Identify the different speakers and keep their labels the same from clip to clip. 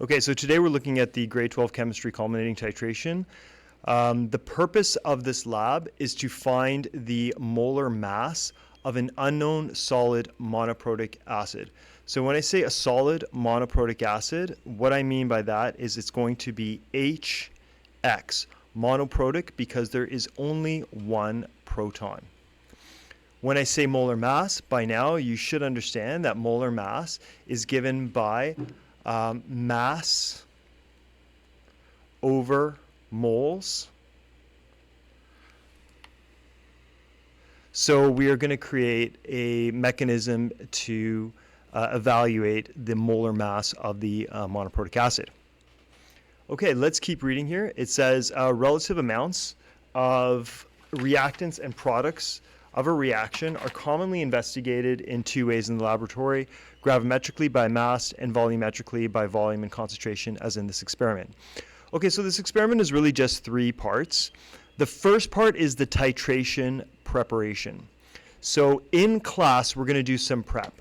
Speaker 1: Okay, so today we're looking at the grade 12 chemistry culminating titration. The purpose of this lab is to find the molar mass of an unknown solid monoprotic acid. So when I say a solid monoprotic acid, what I mean by that is it's going to be HX, monoprotic, because there is only one proton. When I say molar mass, by now you should understand that molar mass is given by mass over moles. So we are going to create a mechanism to evaluate the molar mass of the monoprotic acid. Okay, let's keep reading here. It says relative amounts of reactants and products of a reaction are commonly investigated in two ways in the laboratory: gravimetrically by mass and volumetrically by volume and concentration, as in this experiment. Okay, so this experiment is really just three parts. The first part is the titration preparation. So in class, we're going to do some prep.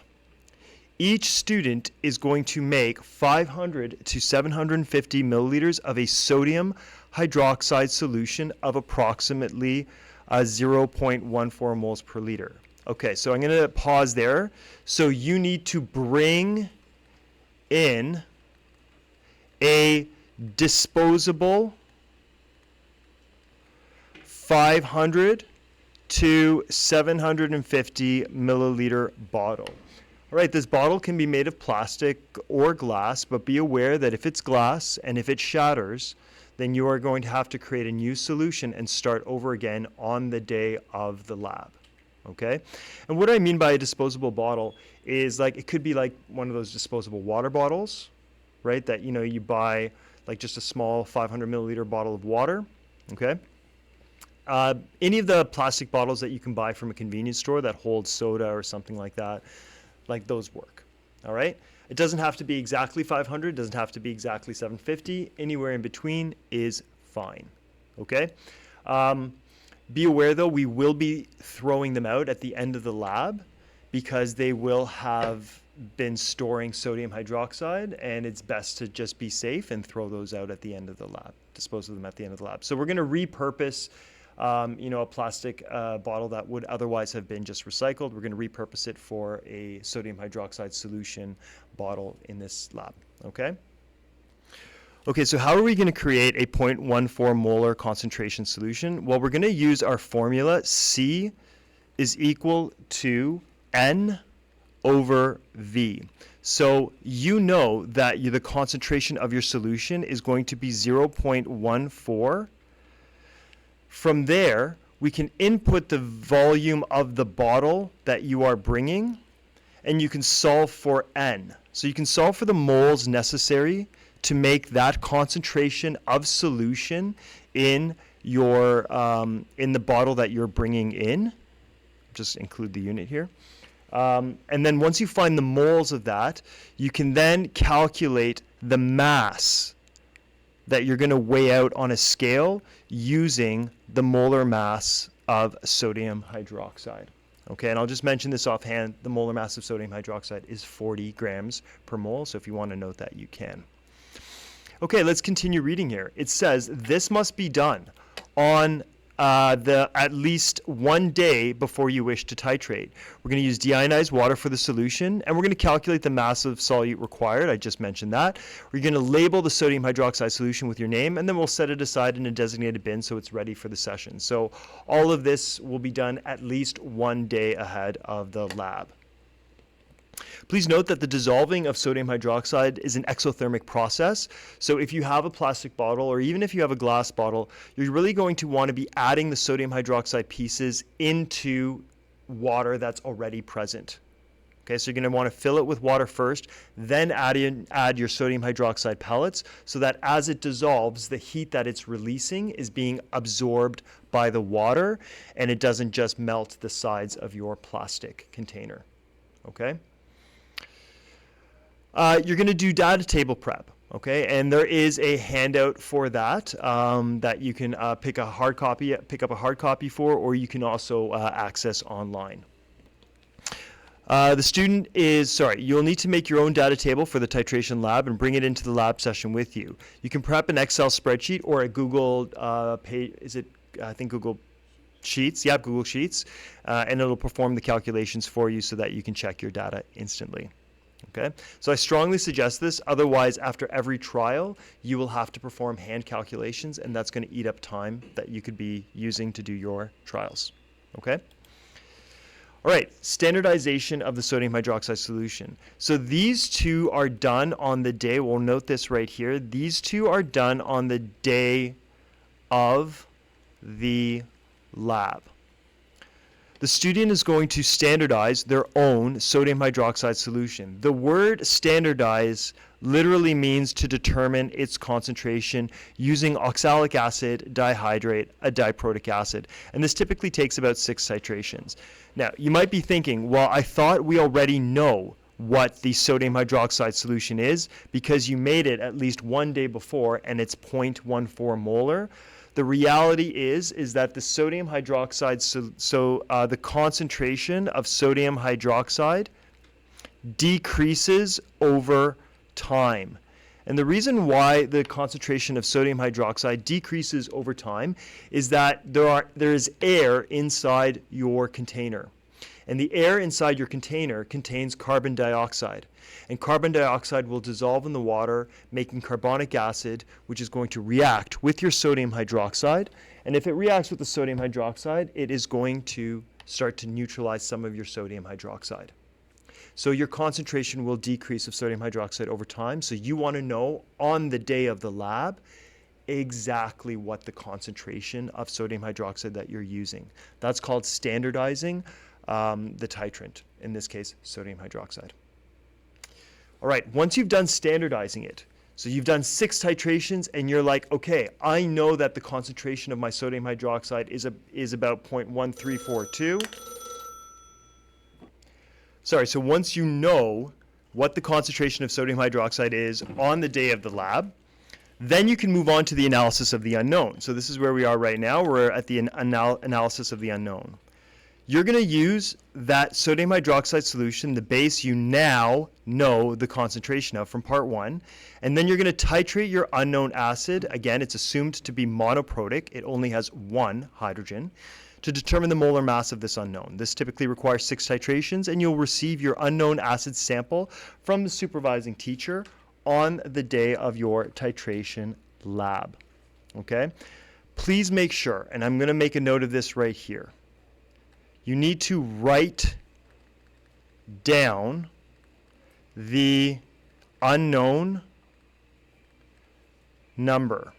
Speaker 1: Each student is going to make 500 to 750 milliliters of a sodium hydroxide solution of approximately 0.14 moles per liter. Okay, so I'm going to pause there. So you need to bring in a disposable 500 to 750 milliliter bottle. All right, this bottle can be made of plastic or glass, but be aware that if it's glass and if it shatters, then you are going to have to create a new solution and start over again on the day of the lab. Okay? And what I mean by a disposable bottle is, like, it could be like one of those disposable water bottles, right? That, you know, you buy like just a small 500 milliliter bottle of water. Okay? Any of the plastic bottles that you can buy from a convenience store that holds soda or something like that, like those work. All right? It doesn't have to be exactly 500, doesn't have to be exactly 750. Anywhere in between is fine. Okay? Be aware, though, we will be throwing them out at the end of the lab because they will have been storing sodium hydroxide, and it's best to just be safe and throw those out at the end of the lab, dispose of them at the end of the lab. So we're going to repurpose a plastic bottle that would otherwise have been just recycled. We're going to repurpose it for a sodium hydroxide solution bottle in this lab. Okay? Okay, so how are we going to create a 0.14 molar concentration solution? Well, we're going to use our formula. C is equal to N over V. So you know that the concentration of your solution is going to be 0.14. From there, we can input the volume of the bottle that you are bringing, and you can solve for N. So you can solve for the moles necessary to make that concentration of solution in your in the bottle that you're bringing in. Just include the unit here. And then once you find the moles of that, you can then calculate the mass that you're going to weigh out on a scale using the molar mass of sodium hydroxide. Okay, and I'll just mention this offhand. The molar mass of sodium hydroxide is 40 grams per mole, so if you want to note that, you can. Okay, let's continue reading here. It says this must be done on at least 1 day before you wish to titrate. We're going to use deionized water for the solution, and we're going to calculate the mass of solute required. I just mentioned that. We're going to label the sodium hydroxide solution with your name, and then we'll set it aside in a designated bin so it's ready for the session. So all of this will be done at least 1 day ahead of the lab. Please note that the dissolving of sodium hydroxide is an exothermic process. So if you have a plastic bottle, or even if you have a glass bottle, you're really going to want to be adding the sodium hydroxide pieces into water that's already present. Okay, so you're going to want to fill it with water first, then add your sodium hydroxide pellets, so that as it dissolves, the heat that it's releasing is being absorbed by the water, and it doesn't just melt the sides of your plastic container. Okay? You're going to do data table prep, okay? And there is a handout for that that you can pick up a hard copy for, or you can also access online. You'll need to make your own data table for the titration lab and bring it into the lab session with you. You can prep an Excel spreadsheet or a Google page, I think Google Sheets, yeah, Google Sheets, and it'll perform the calculations for you so that you can check your data instantly. Okay, so I strongly suggest this. Otherwise, after every trial, you will have to perform hand calculations, and that's going to eat up time that you could be using to do your trials. Okay. All right, standardization of the sodium hydroxide solution. So these two are done on the day, we'll note this right here, these two are done on the day of the lab. The student is going to standardize their own sodium hydroxide solution. The word standardize literally means to determine its concentration using oxalic acid, dihydrate, a diprotic acid. And this typically takes about 6 titrations. Now, you might be thinking, well, I thought we already know what the sodium hydroxide solution is because you made it at least one day before and it's 0.14 molar. The reality is that the sodium hydroxide, the concentration of sodium hydroxide decreases over time. And the reason why the concentration of sodium hydroxide decreases over time is that there is air inside your container. And the air inside your container contains carbon dioxide. And carbon dioxide will dissolve in the water, making carbonic acid, which is going to react with your sodium hydroxide. And if it reacts with the sodium hydroxide, it is going to start to neutralize some of your sodium hydroxide. So your concentration will decrease of sodium hydroxide over time. So you want to know on the day of the lab exactly what the concentration of sodium hydroxide that you're using. That's called standardizing the titrant, in this case, sodium hydroxide. All right, once you've done standardizing it, so you've done 6 titrations and you're like, okay, I know that the concentration of my sodium hydroxide is about 0.1342. So once you know what the concentration of sodium hydroxide is on the day of the lab, then you can move on to the analysis of the unknown. So this is where we are right now. We're at the analysis of the unknown. You're going to use that sodium hydroxide solution, the base you now know the concentration of from part 1, and then you're going to titrate your unknown acid. Again, it's assumed to be monoprotic. It only has 1 hydrogen to determine the molar mass of this unknown. This typically requires 6 titrations, and you'll receive your unknown acid sample from the supervising teacher on the day of your titration lab. Okay? Please make sure, and I'm going to make a note of this right here, you need to write down the unknown number.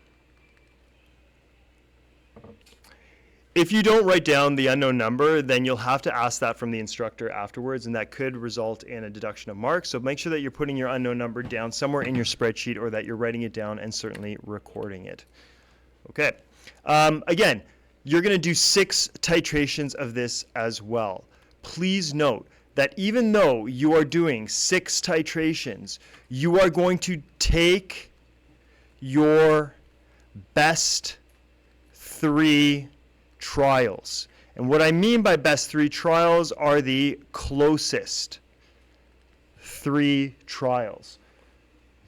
Speaker 1: If you don't write down the unknown number, then you'll have to ask that from the instructor afterwards, and that could result in a deduction of marks. So make sure that you're putting your unknown number down somewhere in your spreadsheet, or that you're writing it down and certainly recording it. Okay. Again, you're going to do 6 titrations of this as well. Please note that even though you are doing 6 titrations, you are going to take your best 3 trials. And what I mean by best 3 trials are the closest 3 trials.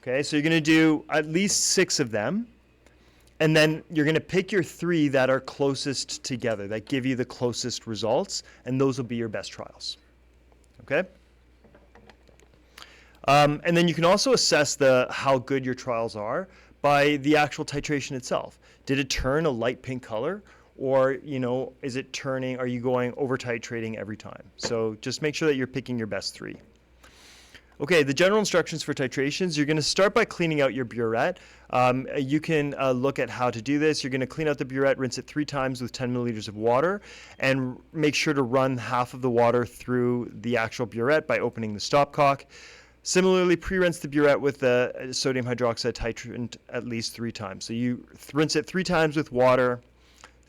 Speaker 1: Okay, so you're going to do at least 6 of them. And then you're going to pick your 3 that are closest together, that give you the closest results, and those will be your best trials. Okay? And then you can also assess how good your trials are by the actual titration itself. Did it turn a light pink color? Or, is it turning, are you going over titrating every time? So just make sure that you're picking your best 3. Okay, the general instructions for titrations, you're going to start by cleaning out your burette. You can look at how to do this. You're going to clean out the burette, rinse it 3 times with 10 milliliters of water, and make sure to run half of the water through the actual burette by opening the stopcock. Similarly, pre-rinse the burette with the sodium hydroxide titrant at least 3 times. So you rinse it 3 times with water,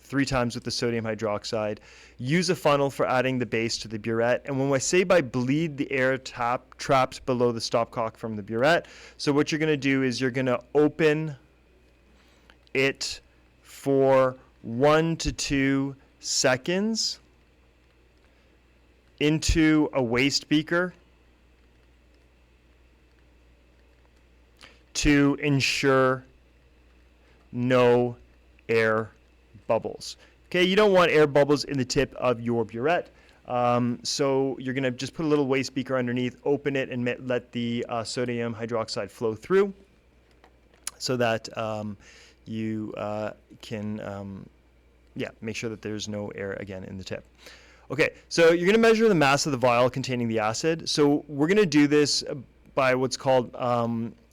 Speaker 1: 3 times with the sodium hydroxide. Use a funnel for adding the base to the burette. And when I say by bleed the air trapped below the stopcock from the burette, so what you're going to do is you're going to open it for 1 to 2 seconds into a waste beaker to ensure no air bubbles. Okay, you don't want air bubbles in the tip of your burette. So you're going to just put a little waste beaker underneath, open it, and let the sodium hydroxide flow through so that you can make sure that there's no air again in the tip. Okay, so you're going to measure the mass of the vial containing the acid. So we're going to do this by what's called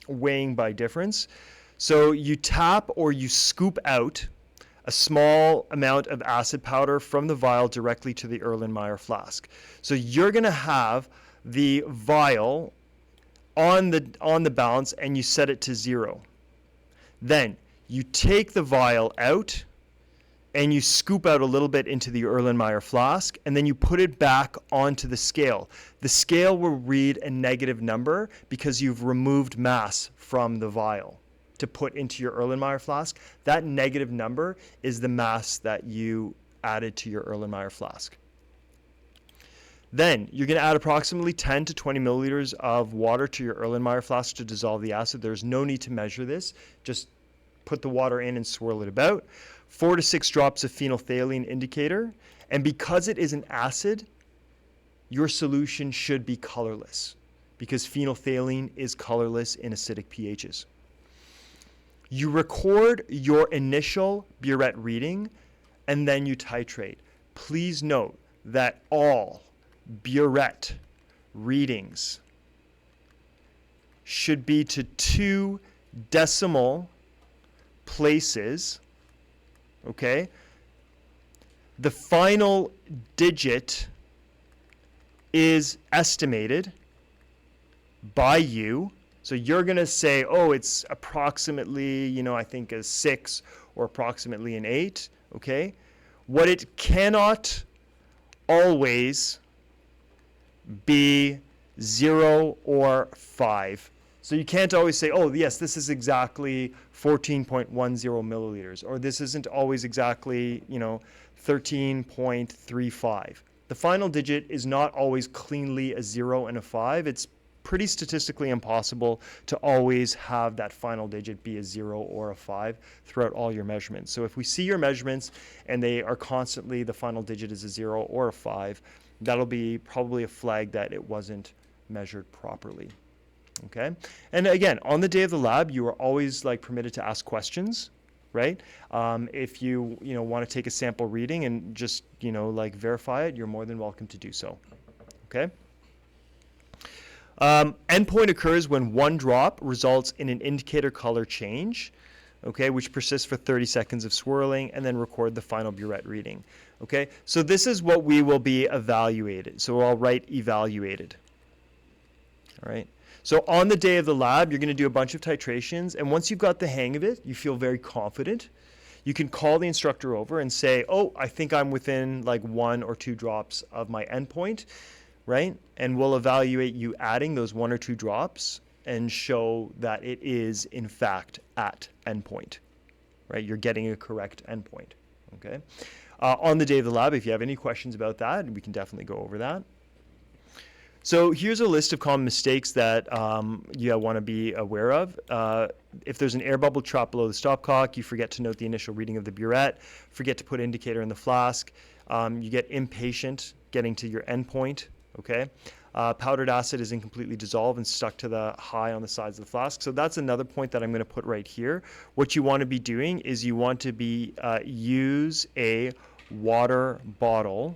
Speaker 1: weighing by difference. So you tap or you scoop out a small amount of acid powder from the vial directly to the Erlenmeyer flask. So you're going to have the vial on the balance and you set it to 0. Then you take the vial out and you scoop out a little bit into the Erlenmeyer flask, and then you put it back onto the scale. The scale will read a negative number because you've removed mass from the vial to put into your Erlenmeyer flask. That negative number is the mass that you added to your Erlenmeyer flask. Then you're going to add approximately 10 to 20 milliliters of water to your Erlenmeyer flask to dissolve the acid. There's no need to measure this. Just put the water in and swirl it about. 4 to 6 drops of phenolphthalein indicator. And because it is an acid, your solution should be colorless because phenolphthalein is colorless in acidic pHs. You record your initial burette reading and then you titrate. Please note that all burette readings should be to 2 decimal places. Okay? The final digit is estimated by you. So you're going to say, oh, it's approximately, I think a 6 or approximately an 8. Okay? What it cannot always be 0 or 5. So you can't always say, oh, yes, this is exactly 14.10 milliliters, or this isn't always exactly, 13.35. The final digit is not always cleanly a 0 and a 5. It's pretty statistically impossible to always have that final digit be a 0 or a 5 throughout all your measurements. So if we see your measurements and they are constantly, the final digit is a 0 or a 5, that'll be probably a flag that it wasn't measured properly. Okay, and again, on the day of the lab, you are always permitted to ask questions, right? If you want to take a sample reading and just verify it, you're more than welcome to do so. Okay. Endpoint occurs when 1 drop results in an indicator color change, okay, which persists for 30 seconds of swirling, and then record the final burette reading. Okay, so this is what we will be evaluated. So I'll write evaluated. All right. So on the day of the lab, you're going to do a bunch of titrations, and once you've got the hang of it, you feel very confident, you can call the instructor over and say, oh, I think I'm within 1 or 2 drops of my endpoint, right? And we'll evaluate you adding those 1 or 2 drops and show that it is, in fact, at endpoint, right? You're getting a correct endpoint, okay? On the day of the lab, if you have any questions about that, we can definitely go over that. So here's a list of common mistakes that you want to be aware of. If there's an air bubble trapped below the stopcock, you forget to note the initial reading of the burette, forget to put indicator in the flask, you get impatient getting to your endpoint, okay? Powdered acid is incompletely dissolved and stuck to the high on the sides of the flask. So that's another point that I'm going to put right here. What you want to be doing is you want to be use a water bottle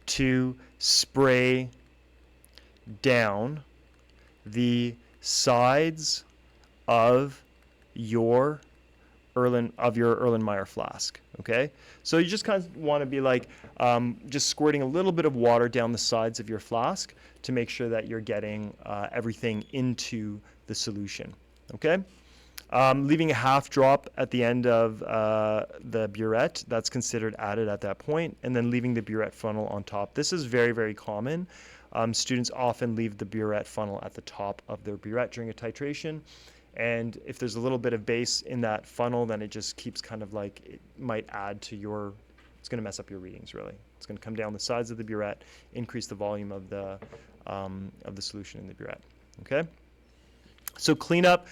Speaker 1: to spray down the sides of your Erlenmeyer flask. Okay, so you just kind of want to be just squirting a little bit of water down the sides of your flask to make sure that you're getting everything into the solution. Okay. Leaving a half drop at the end of the burette, that's considered added at that point, and then leaving the burette funnel on top. This is very, very common. Students often leave the burette funnel at the top of their burette during a titration, and if there's a little bit of base in that funnel, then it just keeps it might add to it's going to mess up your readings, really. It's going to come down the sides of the burette, increase the volume of the solution in the burette. Okay. So cleanup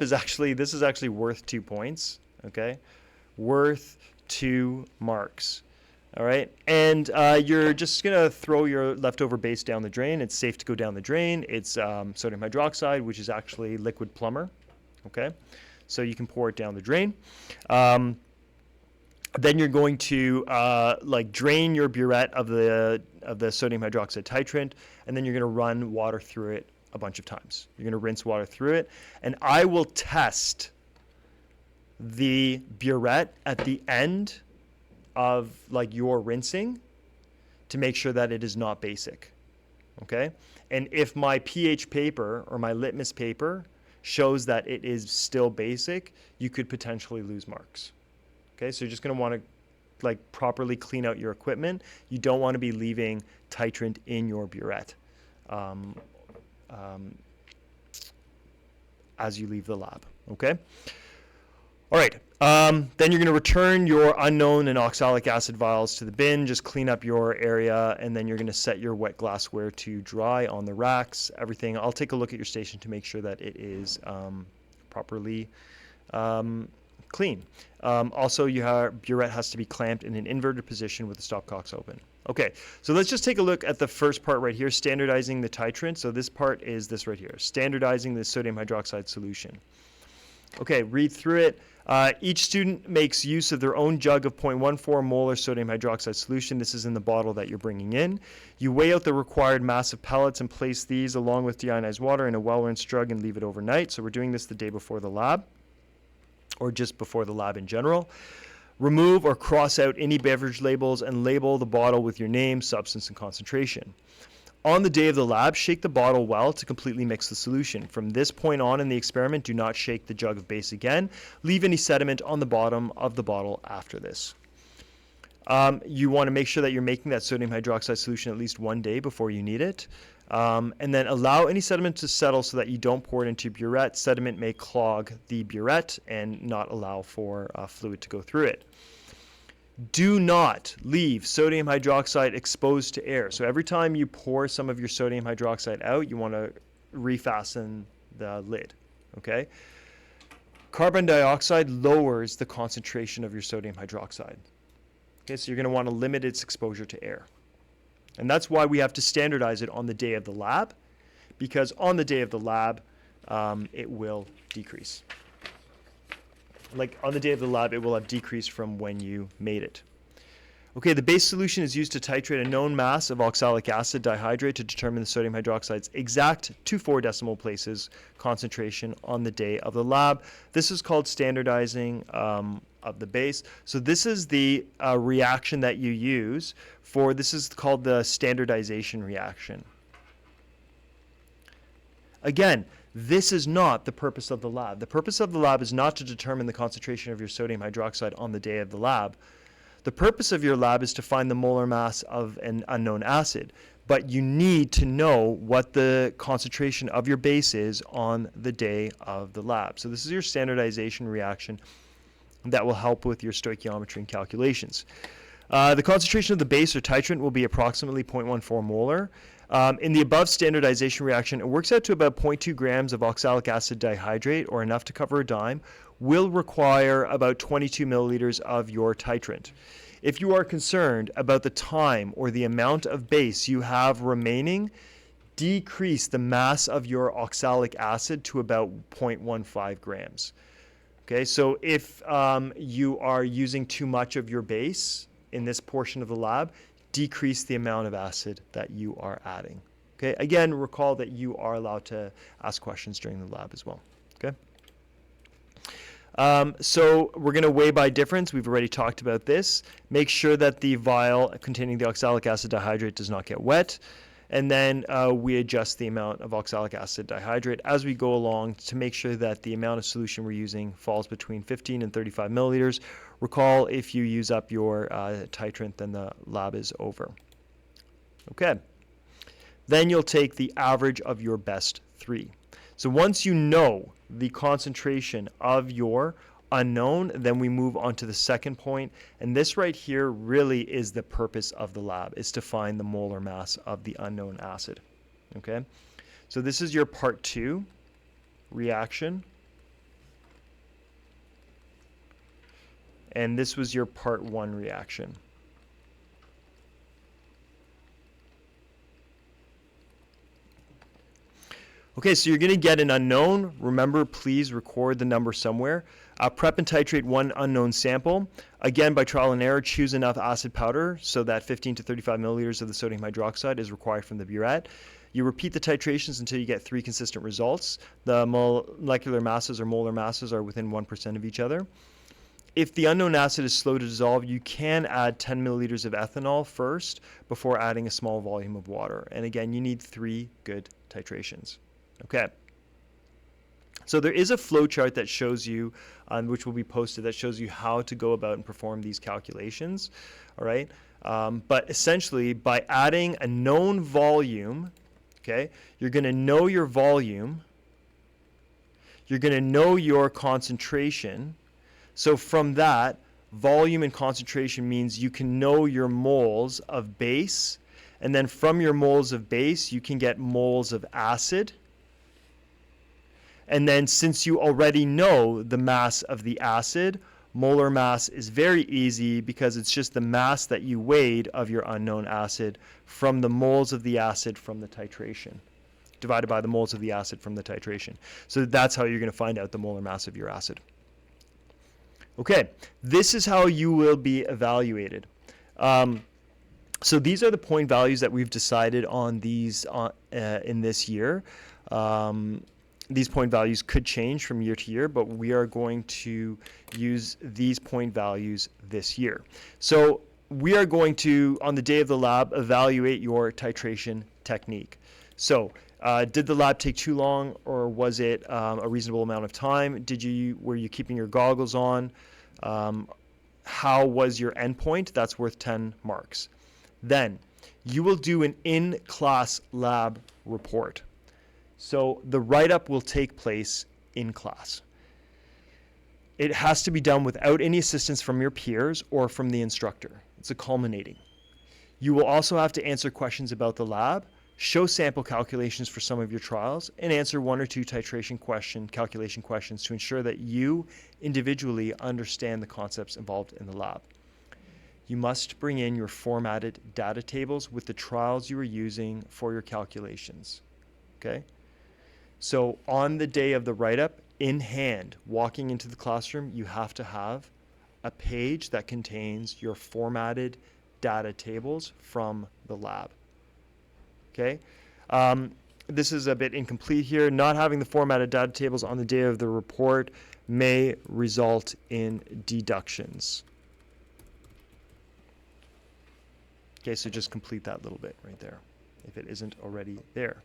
Speaker 1: is actually, this is actually worth 2 points. Okay, worth 2 marks. All right, and you're just gonna throw your leftover base down the drain. It's safe to go down the drain. It's sodium hydroxide, which is actually liquid plumber. Okay, so you can pour it down the drain. Then you're going to like drain your burette of the sodium hydroxide titrant, and then you're going to run water through it a bunch of times. You're going to rinse water through it, and I will test the burette at the end of like your rinsing to make sure that it is not basic. Okay, and if my pH paper or my litmus paper shows that it is still basic, you could potentially lose marks. Okay, so you're just going to want to like properly clean out your equipment. You don't want to be leaving titrant in your burette as you leave the lab. Okay. All right. Then you're going to return your unknown and oxalic acid vials to the bin. Just clean up your area, and then you're going to set your wet glassware to dry on the racks. Everything. I'll take a look at your station to make sure that it is properly clean. Also, your burette has to be clamped in an inverted position with the stopcocks open. Okay, so let's just take a look at the first part right here, standardizing the titrant. So this part is this right here, standardizing the sodium hydroxide solution. Okay, read through it. Each student makes use of their own jug of 0.14 molar sodium hydroxide solution. This is in the bottle that you're bringing in. You weigh out the required mass of pellets and place these along with deionized water in a well-rinsed jug and leave it overnight. So we're doing this the day before the lab, or just before the lab in general. Remove or cross out any beverage labels and label the bottle with your name, substance, and concentration. On the day of the lab, shake the bottle well to completely mix the solution. From this point on in the experiment, do not shake the jug of base again. Leave any sediment on the bottom of the bottle after this. You want to make sure that you're making that sodium hydroxide solution at least 1 day before you need it. And then allow any sediment to settle so that you don't pour it into your burette. Sediment may clog the burette and not allow for fluid to go through it. Do not leave sodium hydroxide exposed to air. So every time you pour some of your sodium hydroxide out, you want to refasten the lid. Okay? Carbon dioxide lowers the concentration of your sodium hydroxide. Okay, so you're going to want to limit its exposure to air. And that's why we have to standardize it on the day of the lab, because on the day of the lab, it will decrease. Like on the day of the lab, it will have decreased from when you made it. Okay, the base solution is used to titrate a known mass of oxalic acid dihydrate to determine the sodium hydroxide's exact 2 decimal places concentration on the day of the lab. This is called standardizing of the base. So this is the reaction that you use for, this is called the standardization reaction. Again, this is not the purpose of the lab. The purpose of the lab is not to determine the concentration of your sodium hydroxide on the day of the lab. The purpose of your lab is to find the molar mass of an unknown acid, but you need to know what the concentration of your base is on the day of the lab. So this is your standardization reaction that will help with your stoichiometry and calculations. The concentration of the base or titrant will be approximately 0.14 molar. In the above standardization reaction, it works out to about 0.2 grams of oxalic acid dihydrate, or enough to cover a dime, will require about 22 milliliters of your titrant. If you are concerned about the time or the amount of base you have remaining, decrease the mass of your oxalic acid to about 0.15 grams. Okay, so if you are using too much of your base in this portion of the lab, decrease the amount of acid that you are adding. Okay, again, recall that you are allowed to ask questions during the lab as well. Okay. So we're going to weigh by difference. We've already talked about this. Make sure that the vial containing the oxalic acid dihydrate does not get wet. And then we adjust the amount of oxalic acid dihydrate as we go along to make sure that the amount of solution we're using falls between 15 and 35 milliliters. Recall, if you use up your titrant, then the lab is over. Okay. Then you'll take the average of your best 3. So once you know the concentration of your unknown, then we move on to the second point. And this right here really is the purpose of the lab, is to find the molar mass of the unknown acid. Okay, so this is your part 2 reaction. And this was your part 1 reaction. Okay, so you're going to get an unknown. Remember, please record the number somewhere. Prep and titrate one unknown sample. Again, by trial and error, choose enough acid powder so that 15 to 35 milliliters of the sodium hydroxide is required from the burette. You repeat the titrations until you get 3 consistent results. The molecular masses or molar masses are within 1% of each other. If the unknown acid is slow to dissolve, you can add 10 milliliters of ethanol first before adding a small volume of water. And again, you need 3 good titrations. Okay. So there is a flow chart that shows you, which will be posted, that shows you how to go about and perform these calculations. All right. But essentially, by adding a known volume, okay, you're going to know your volume. You're going to know your concentration. So from that, volume and concentration means you can know your moles of base. And then from your moles of base, you can get moles of acid. And then since you already know the mass of the acid, molar mass is very easy because it's just the mass that you weighed of your unknown acid from the moles of the acid from the titration, divided by the moles of the acid from the titration. So that's how you're going to find out the molar mass of your acid. Okay, this is how you will be evaluated. So these are the point values that we've decided on these in this year. These point values could change from year to year, but we are going to use these point values this year. So we are going to, on the day of the lab, evaluate your titration technique. So did the lab take too long, or was it a reasonable amount of time? Were you keeping your goggles on? How was your endpoint? That's worth 10 marks. Then you will do an in-class lab report. So the write-up will take place in class. It has to be done without any assistance from your peers or from the instructor. It's a culminating. You will also have to answer questions about the lab, show sample calculations for some of your trials, and answer 1 or 2 titration calculation questions to ensure that you individually understand the concepts involved in the lab. You must bring in your formatted data tables with the trials you are using for your calculations. Okay? So on the day of the write-up, in hand, walking into the classroom, you have to have a page that contains your formatted data tables from the lab. Okay? This is a bit incomplete here. Not having the formatted data tables on the day of the report may result in deductions. Okay, so just complete that little bit right there, if it isn't already there.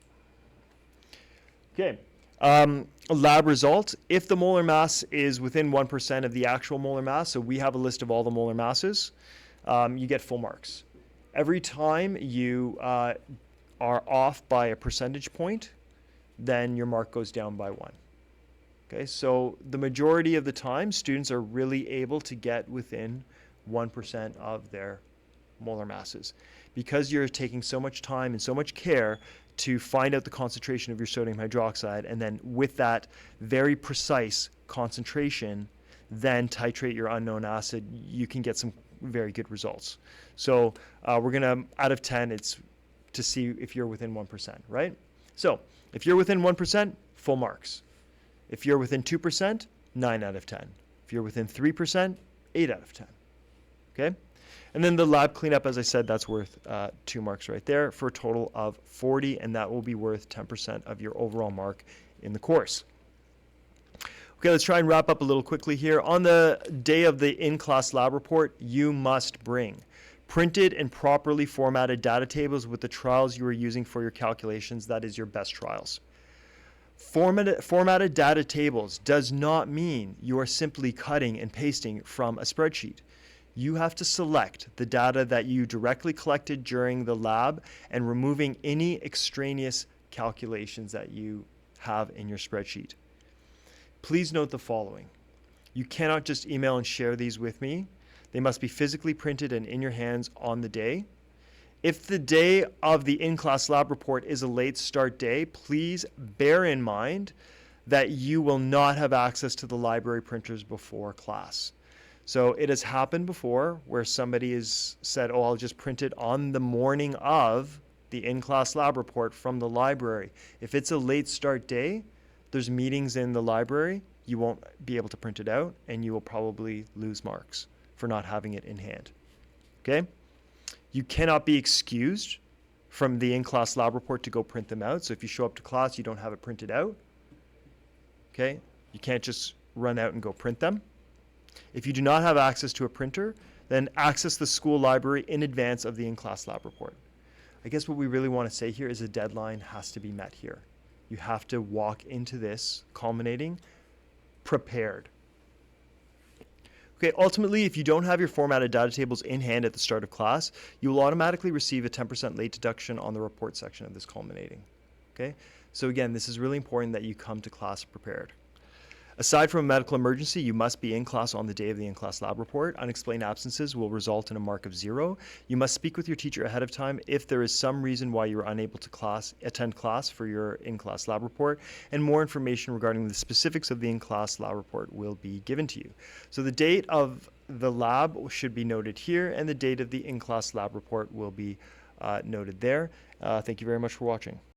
Speaker 1: Okay, lab result. If the molar mass is within 1% of the actual molar mass, so we have a list of all the molar masses, you get full marks. Every time you are off by a percentage point, then your mark goes down by 1. Okay, so the majority of the time, students are really able to get within 1% of their molar masses. Because you're taking so much time and so much care to find out the concentration of your sodium hydroxide, and then with that very precise concentration, then titrate your unknown acid, you can get some very good results. So we're going to, out of 10, it's to see if you're within 1%, right? So if you're within 1%, full marks. If you're within 2%, 9 out of 10. If you're within 3%, 8 out of 10. Okay? And then the lab cleanup, as I said, that's worth 2 marks right there for a total of 40, and that will be worth 10% of your overall mark in the course. Okay, let's try and wrap up a little quickly here. On the day of the in-class lab report, you must bring printed and properly formatted data tables with the trials you are using for your calculations. That is your best trials. Formatted data tables does not mean you are simply cutting and pasting from a spreadsheet. You have to select the data that you directly collected during the lab and removing any extraneous calculations that you have in your spreadsheet. Please note the following. You cannot just email and share these with me. They must be physically printed and in your hands on the day. If the day of the in-class lab report is a late start day, please bear in mind that you will not have access to the library printers before class. So it has happened before where somebody has said, oh, I'll just print it on the morning of the in-class lab report from the library. If it's a late start day, there's meetings in the library, you won't be able to print it out, and you will probably lose marks for not having it in hand. Okay? You cannot be excused from the in-class lab report to go print them out. So if you show up to class, you don't have it printed out. Okay? You can't just run out and go print them. If you do not have access to a printer, then access the school library in advance of the in-class lab report. I guess what we really want to say here is a deadline has to be met here. You have to walk into this culminating prepared. Okay, ultimately, if you don't have your formatted data tables in hand at the start of class, you will automatically receive a 10% late deduction on the report section of this culminating. Okay, so again, this is really important that you come to class prepared. Aside from a medical emergency, you must be in class on the day of the in-class lab report. Unexplained absences will result in a mark of 0. You must speak with your teacher ahead of time if there is some reason why you're unable to attend class for your in-class lab report, and more information regarding the specifics of the in-class lab report will be given to you. So the date of the lab should be noted here, and the date of the in-class lab report will be noted there. Thank you very much for watching.